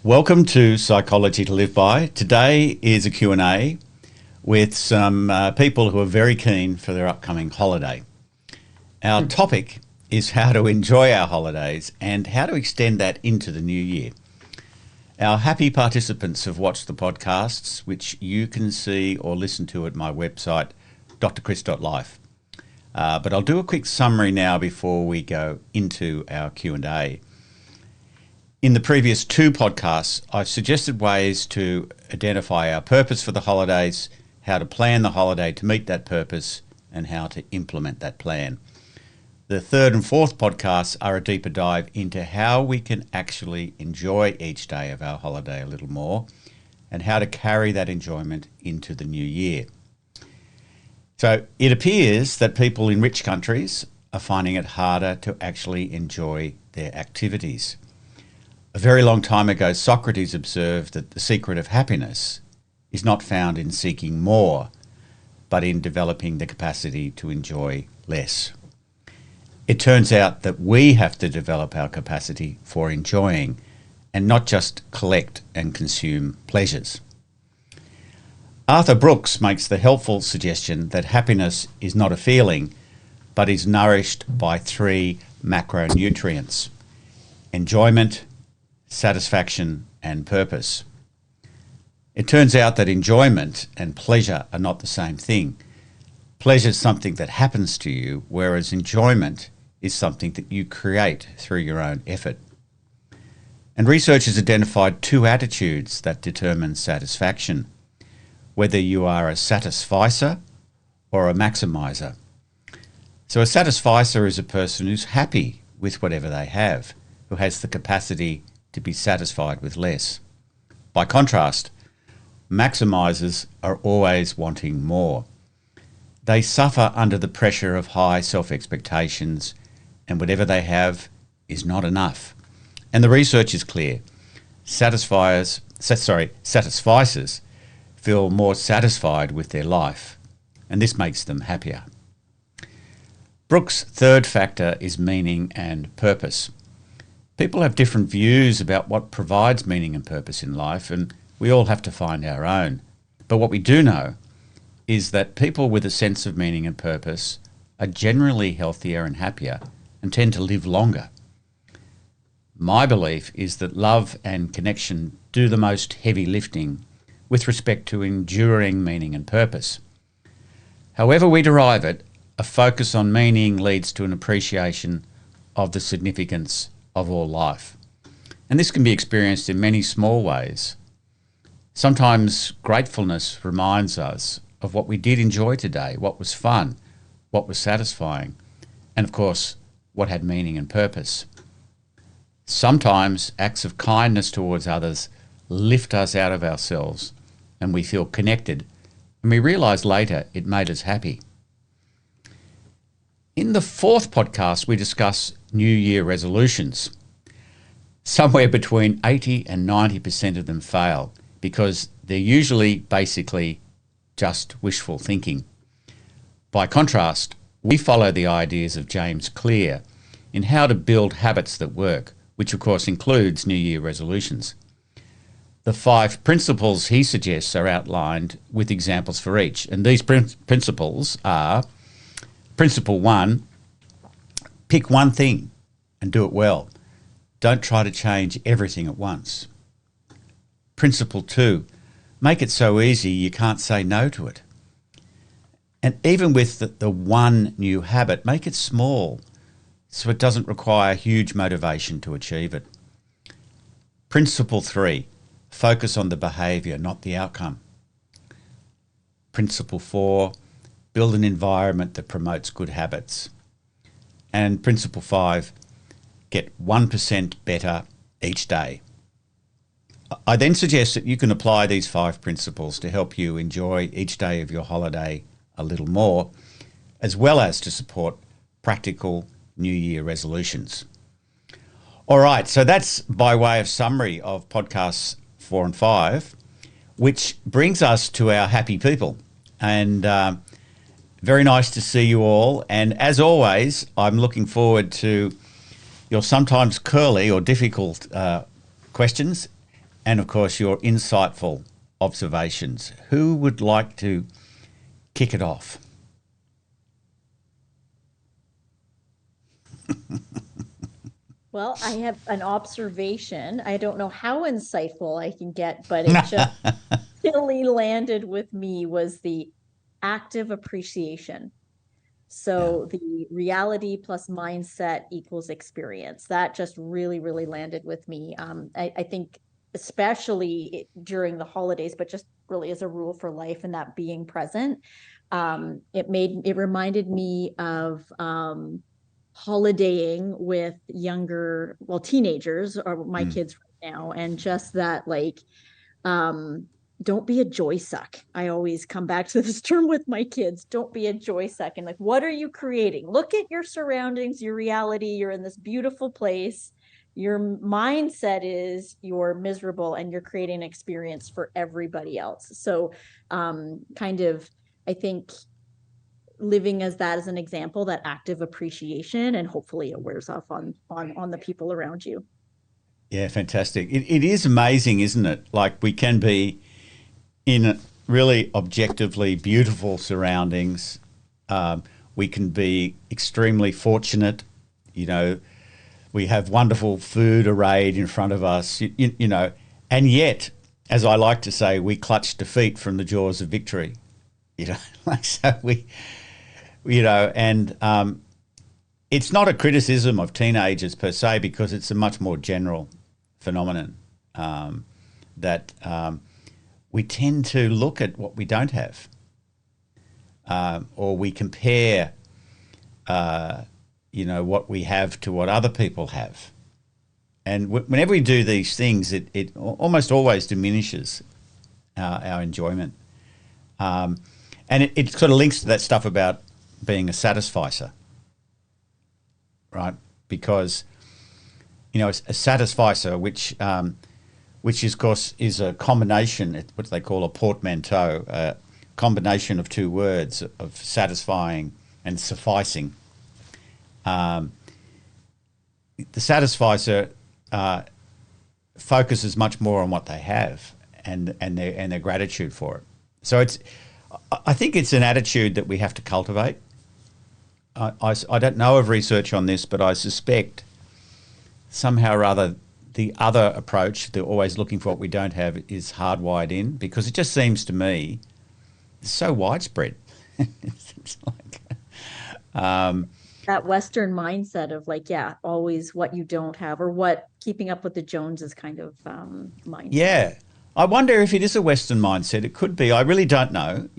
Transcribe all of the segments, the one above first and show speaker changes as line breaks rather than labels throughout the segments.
Welcome to Psychology to Live By. Today is a Q&A with some people who are very keen for their upcoming holiday. Our topic is how to enjoy our holidays and how to extend that into the new year. Our happy participants have watched the podcasts, which you can see or listen to at my website, drchris.life. But I'll do a quick summary now before we go into our Q&A. In the previous two podcasts, I've suggested ways to identify our purpose for the holidays, how to plan the holiday to meet that purpose, and how to implement that plan. The third and fourth podcasts are a deeper dive into how we can actually enjoy each day of our holiday a little more and how to carry that enjoyment into the new year. So it appears that people in rich countries are finding it harder to actually enjoy their activities. A very long time ago, Socrates observed that the secret of happiness is not found in seeking more, but in developing the capacity to enjoy less. It turns out that we have to develop our capacity for enjoying and not just collect and consume pleasures. Arthur Brooks makes the helpful suggestion that happiness is not a feeling, but is nourished by three macronutrients: enjoyment, satisfaction, and purpose. It turns out that enjoyment and pleasure are not the same thing. Pleasure is something that happens to you, whereas enjoyment is something that you create through your own effort. And researchers identified two attitudes that determine satisfaction, whether you are a satisficer or a maximizer. So a satisficer is a person who's happy with whatever they have, who has the capacity to be satisfied with less. By contrast, maximizers are always wanting more. They suffer under the pressure of high self-expectations, and whatever they have is not enough. And the research is clear. Satisficers feel more satisfied with their life, and this makes them happier. Brooks' third factor is meaning and purpose. People have different views about what provides meaning and purpose in life, and we all have to find our own. But what we do know is that people with a sense of meaning and purpose are generally healthier and happier and tend to live longer. My belief is that love and connection do the most heavy lifting with respect to enduring meaning and purpose. However we derive it, a focus on meaning leads to an appreciation of the significance of all life. And this can be experienced in many small ways. Sometimes gratefulness reminds us of what we did enjoy today, what was fun, what was satisfying, and of course, what had meaning and purpose. Sometimes acts of kindness towards others lift us out of ourselves and we feel connected, and we realise later it made us happy. In the fourth podcast, we discuss New Year resolutions. Somewhere between 80 and 90% of them fail because they're usually basically just wishful thinking. By contrast, we follow the ideas of James Clear in how to build habits that work, which of course includes New Year resolutions. The 5 principles he suggests are outlined with examples for each, and these principles are: Principle 1, pick one thing and do it well. Don't try to change everything at once. Principle 2, make it so easy you can't say no to it. And even with the one new habit, make it small so it doesn't require huge motivation to achieve it. Principle 3, focus on the behaviour, not the outcome. Principle 4, build an environment that promotes good habits. And Principle 5, get 1% better each day. I then suggest that you can apply these 5 principles to help you enjoy each day of your holiday a little more, as well as to support practical New Year resolutions. All right, so that's by way of summary of podcasts 4 and 5, which brings us to our happy people. And very nice to see you all. And as always, I'm looking forward to your sometimes curly or difficult questions and of course, your insightful observations. Who would like to kick it off?
Well, I have an observation. I don't know how insightful I can get, but it just really landed with me was the active appreciation.
Yeah.
So the reality plus mindset equals experience. That just really, really landed with me. I think especially during the holidays, but just really as a rule for life and that being present. It reminded me of holidaying with younger, well, teenagers or my
Mm.
kids right now, and just that um don't be a joy suck. I always come back to this term with my kids. Don't be a joy suck. And like, what are you creating? Look at your surroundings, your reality. You're in this beautiful place. Your mindset is you're miserable and you're creating an experience for everybody else. So kind of I think living as that as an example, that active appreciation, and hopefully it wears off on the people around you.
Yeah, fantastic. It is amazing, isn't it? Like we can be in really objectively beautiful surroundings. We can be extremely fortunate. You know, we have wonderful food arrayed in front of us, you know, and yet, as I like to say, we clutch defeat from the jaws of victory. You know, like so and it's not a criticism of teenagers per se because it's a much more general phenomenon that we tend to look at what we don't have, or we compare, what we have to what other people have. And whenever we do these things, it almost always diminishes our enjoyment. And it sort of links to that stuff about being a satisficer, right? Because, a satisficer, which is, of course, is a combination, what they call a portmanteau, a combination of two words of satisfying and sufficing. Um, the satisficer focuses much more on what they have and their gratitude for it. So I think it's an attitude that we have to cultivate. I don't know of research on this, but I suspect somehow or other the other approach, the always looking for what we don't have, is hardwired in because it just seems to me so widespread. It's like,
That Western mindset of like, yeah, always what you don't have, or what keeping up with the Joneses kind of mindset.
yeah. I wonder if it is a Western mindset. It could be. I really don't know,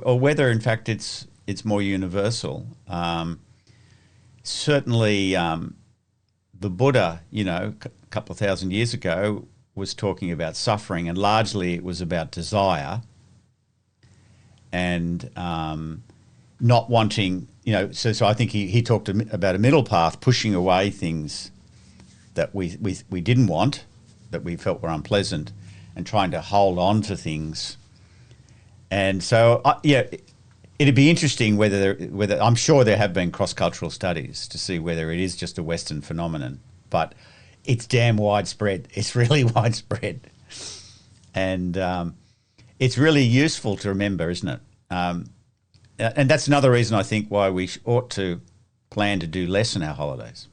or whether in fact it's more universal. Certainly, the Buddha, a couple of thousand years ago, was talking about suffering, and largely it was about desire and not wanting, So I think he talked about a middle path, pushing away things that we didn't want, that we felt were unpleasant, and trying to hold on to things. And so, it'd be interesting whether I'm sure there have been cross cultural studies to see whether it is just a Western phenomenon, but it's damn widespread. It's really widespread, and it's really useful to remember, isn't it? And that's another reason I think why we ought to plan to do less in our holidays.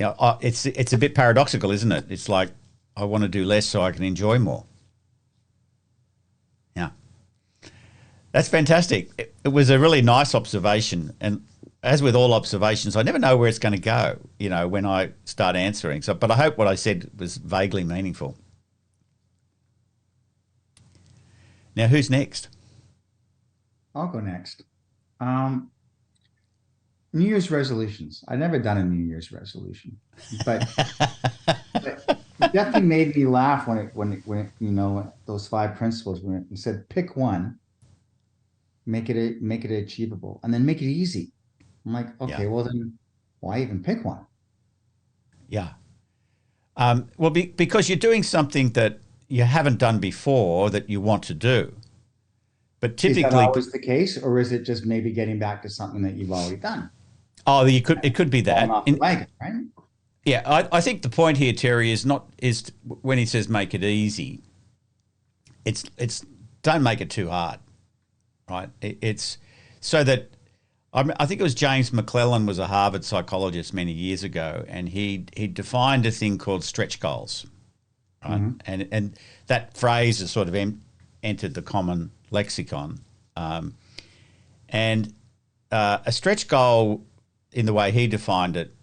It's a bit paradoxical, isn't it? It's like I want to do less so I can enjoy more. Yeah. That's fantastic. It was a really nice observation. And as with all observations, I never know where it's going to go, when I start answering. So, but I hope what I said was vaguely meaningful. Now, who's next?
I'll go next. Um, New Year's resolutions. I've never done a New Year's resolution, but it definitely made me laugh those five principles when it said pick one, make it achievable, and then make it easy. I'm like,
Yeah.
okay, well then, why even pick one?
Yeah. Well, because you're doing something that you haven't done before that you want to do. But
Is that
typically,
always the case, or is it just maybe getting back to something that you've already done?
it could be
Falling
that.
off the wagon, right?
Yeah, I think the point here, Terry, is when he says make it easy, it's don't make it too hard, right? It's so that I think it was James McClellan was a Harvard psychologist many years ago, and he defined a thing called stretch goals, right?
Mhm.
And that phrase has sort of entered the common lexicon, and a stretch goal, in the way he defined it,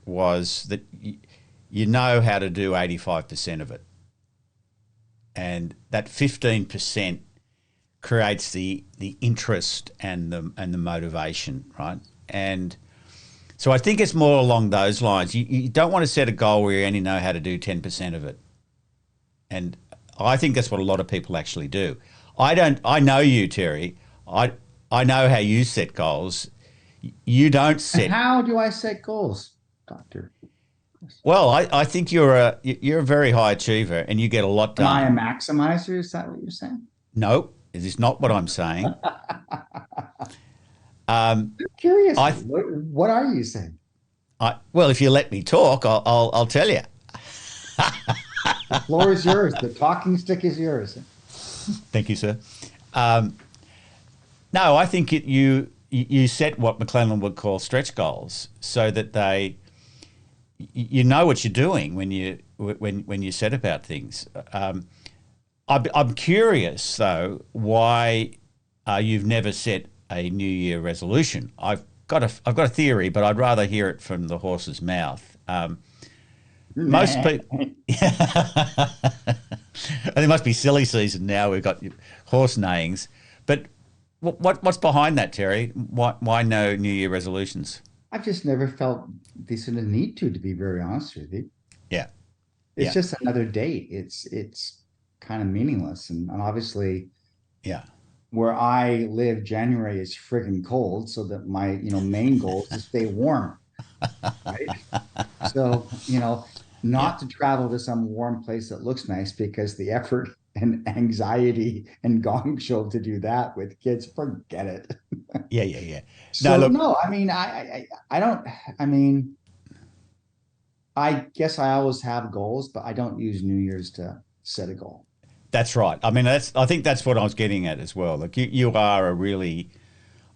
was that you know how to do 85% of it, and that 15% creates the interest and the motivation, right? And so I think it's more along those lines. You don't want to set a goal where you only know how to do 10% of it, and I think that's what a lot of people actually do. I don't. I know you, Terry. I know how you set goals. You don't
And
set.
how do I set goals, Doctor?
Well, I think you're a very high achiever and you get a lot
Am I a
done.
maximizer? Is that what you're saying?
No, it is not what I'm saying. Um,
Curious.
I,
What are you saying?
well, if you let me talk, I'll tell you.
The floor is yours. The talking stick is yours.
Thank you, sir. Um, no, I think you set what McClellan would call stretch goals, so that you know what you're doing when you set about things. I'm curious though why you've never set a New Year resolution. I've got a theory, but I'd rather hear it from the horse's mouth. Most people, and it must be silly season now. We've got horse neighings, but what's behind that, Terry? Why no New Year resolutions?
I've just never felt the sort of need to be very honest with you.
Yeah,
It's
yeah,
just another date. It's kind of meaningless. And obviously
yeah,
where I live, January is friggin' cold, so that my, main goal is to stay warm, right? So,
yeah.
not to travel to some warm place that looks nice because the effort and anxiety and gong show to do that with kids, forget it.
Yeah, yeah, yeah. No,
So
look,
no, I mean, I don't, I mean, I guess I always have goals, but I don't use New Year's to set a goal.
that's right. I mean, I think that's what I was getting at as well. Like you are a really,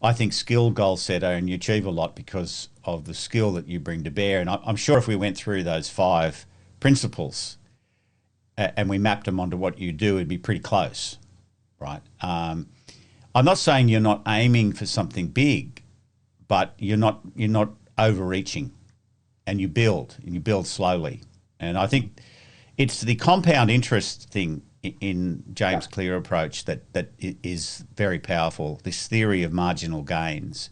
I think, skilled goal setter, and you achieve a lot because of the skill that you bring to bear. And I'm sure if we went through those five principles and we mapped them onto what you do, it'd be pretty close, right? I'm not saying you're not aiming for something big, but you're not overreaching, and you build slowly. And I think it's the compound interest thing in
Yeah.
James Clear approach that is very powerful. This theory of marginal gains,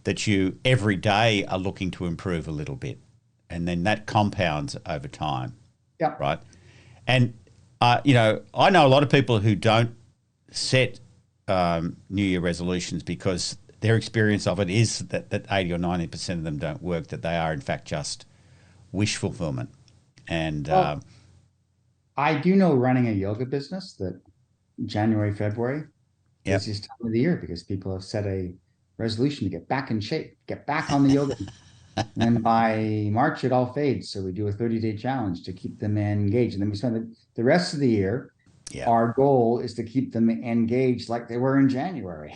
that you every day are looking to improve a little bit, and then that compounds over time,
Yeah.
right? And I know a lot of people who don't set New Year resolutions because their experience of it is that 80 or 90% of them don't work, that they are in fact just wish fulfillment. And
Well, I do know running a yoga business that January, February,
yep,
busiest time of the year because people have set a resolution to get back in shape, get back on the yoga. And then by March, it all fades. So we do a 30-day challenge to keep them engaged. And then we spend the rest of the year.
yeah,
Our goal is to keep them engaged like they were in January.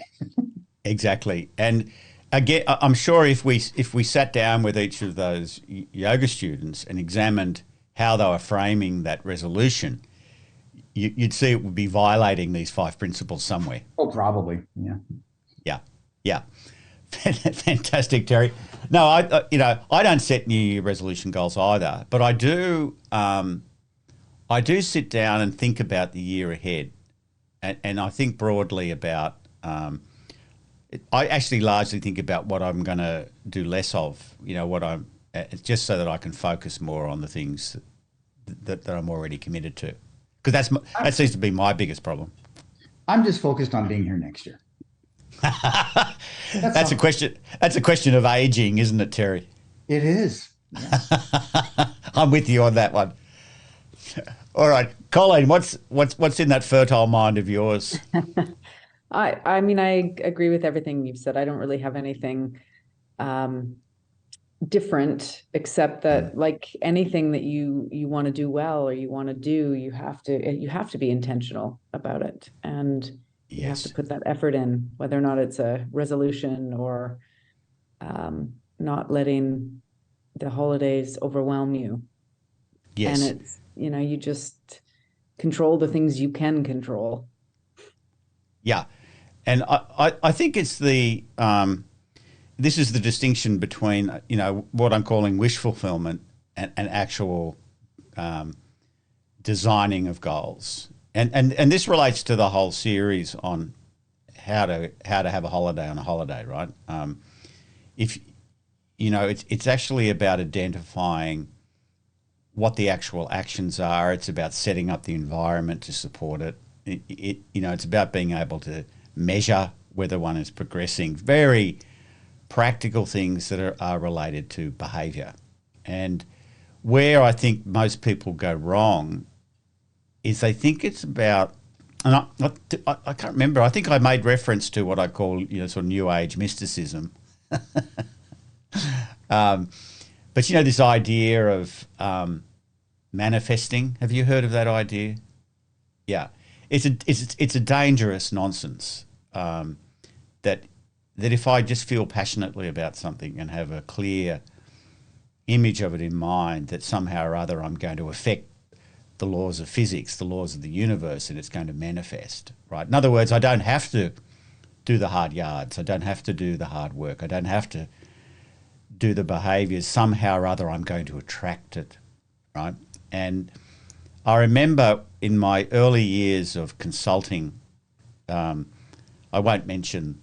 exactly. And again, I'm sure if we sat down with each of those yoga students and examined how they were framing that resolution, you'd see it would be violating these five principles somewhere.
Oh, probably. Yeah.
Yeah, yeah. Fantastic, Terry. No, I don't set New Year resolution goals either, but I do. I do sit down and think about the year ahead, and I think broadly about. I actually largely think about what I'm going to do less of. What I'm just so that I can focus more on the things that I'm already committed to, because that seems to be my biggest problem.
I'm just focused on being here next year. That's
That's a
all.
question. That's a question of aging, isn't it, Terry?
It is. Yes.
I'm with you on that one. All right, Colleen, what's in that fertile mind of yours?
I mean, I agree with everything you've said. I don't really have anything different, except that like anything that you want to do well or you want to do, you have to be intentional about it, and you have to
Yes.
put that effort in, whether or not it's a resolution or not letting the holidays overwhelm you. And
Yes.
it's, you just control the things you can control.
Yeah. And I think it's this is the distinction between, what I'm calling wish fulfillment and actual designing of goals. And this relates to the whole series on how to have a holiday on a holiday, right? If it's actually about identifying what the actual actions are. It's about setting up the environment to support it. It's about being able to measure whether one is progressing. Very practical things that are related to behaviour. And where I think most people go wrong is they think it's about, and I can't remember, I think I made reference to what I call, sort of New Age mysticism. But this idea of manifesting. Have you heard of that idea? Yeah, it's a dangerous nonsense. That if I just feel passionately about something and have a clear image of it in mind, that somehow or other I'm going to affect the laws of physics, the laws of the universe, and it's going to manifest. Right. In other words, I don't have to do the hard yards. I don't have to do the hard work. I don't have to do the behaviours. Somehow or other, I'm going to attract it, right? And I remember in my early years of consulting, I won't mention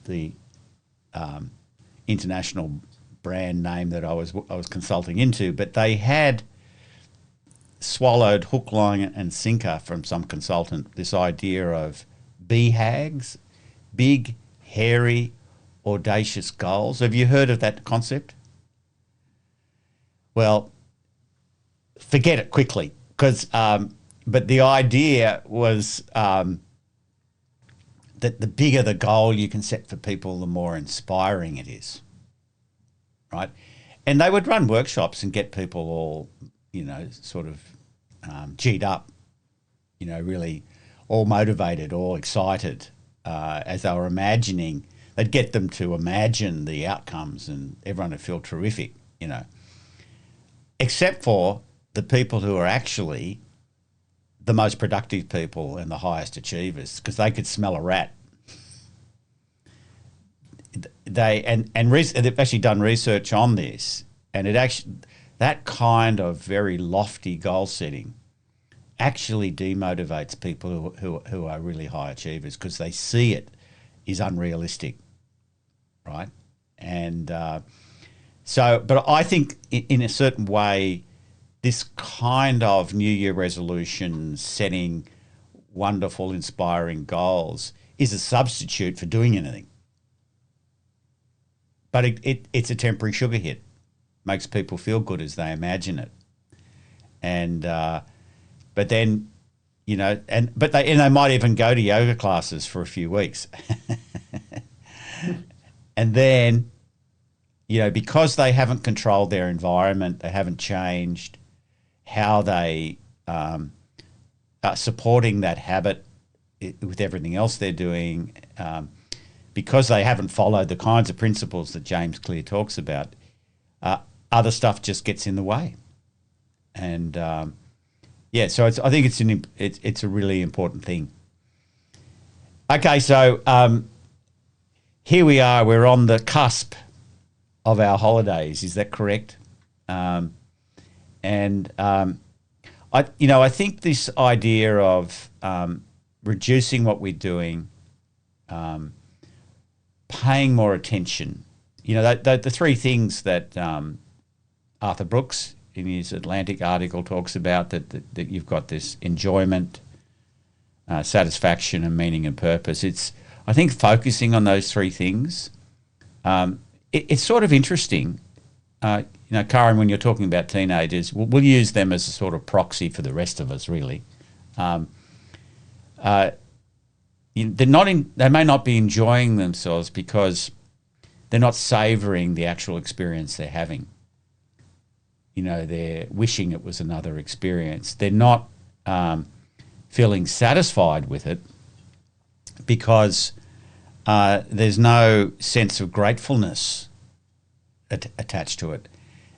the international brand name that I was consulting into, but they had swallowed hook, line, and sinker from some consultant this idea of BHAGs, big, hairy, audacious goals. Have you heard of that concept? Well, forget it quickly, because but the idea was that the bigger the goal you can set for people, the more inspiring it is, right? And they would run workshops and get people all, sort of G'd up, really all motivated, all excited as they were imagining. They'd get them to imagine the outcomes and everyone would feel terrific, except for the people who are actually the most productive people and the highest achievers, because they could smell a rat. They've actually done research on this, and that kind of very lofty goal setting actually demotivates people who are really high achievers, because they see it is unrealistic, right? And but I think in a certain way, this kind of New Year resolution setting wonderful, inspiring goals is a substitute for doing anything. But it's a temporary sugar hit. Makes people feel good as they imagine it. And but then, they might even go to yoga classes for a few weeks. And then, because they haven't controlled their environment, they haven't changed how they are supporting that habit with everything else they're doing, because they haven't followed the kinds of principles that James Clear talks about, other stuff just gets in the way. And so I think it's a really important thing. Okay, so here we are. We're on the cusp of our holidays. Is that correct? I think this idea of reducing what we're doing, paying more attention. The three things that Arthur Brooks in his Atlantic article talks about, that you've got this enjoyment, satisfaction, and meaning and purpose. I think focusing on those three things. It's sort of interesting. Karen, when you're talking about teenagers, we'll use them as a sort of proxy for the rest of us, really. They may not be enjoying themselves because they're not savouring the actual experience they're having. You know, they're wishing it was another experience. They're not feeling satisfied with it because there's no sense of gratefulness attached to it.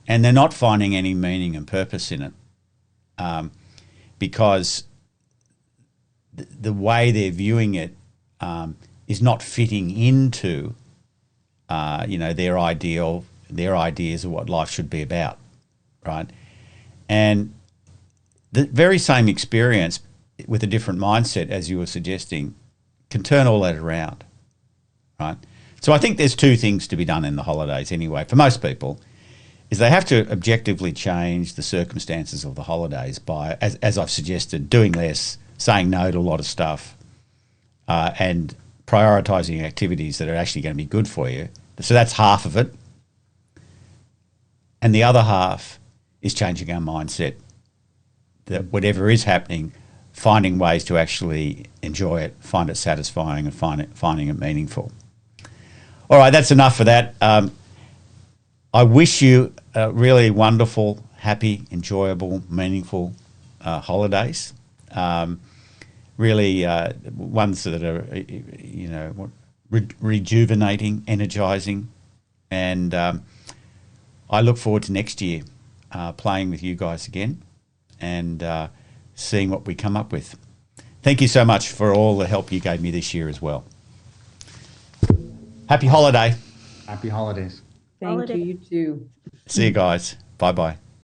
And they're not finding any meaning and purpose in it because the way they're viewing it is not fitting into, their ideas of what life should be about, right? And the very same experience with a different mindset, as you were suggesting, can turn all that around, right? So I think there's two things to be done in the holidays anyway, for most people, is they have to objectively change the circumstances of the holidays by, as I've suggested, doing less, saying no to a lot of stuff, and prioritising activities that are actually going to be good for you. So that's half of it. And the other half is changing our mindset, that whatever is happening, finding ways to actually enjoy it, find it satisfying, and finding it meaningful. All right, that's enough for that. I wish you really wonderful, happy, enjoyable, meaningful holidays. Really ones that are, rejuvenating, energising. And I look forward to next year playing with you guys again and seeing what we come up with. Thank you so much for all the help you gave me this year as well. Happy holiday.
Happy holidays.
Thank you, you too.
See you guys. Bye-bye.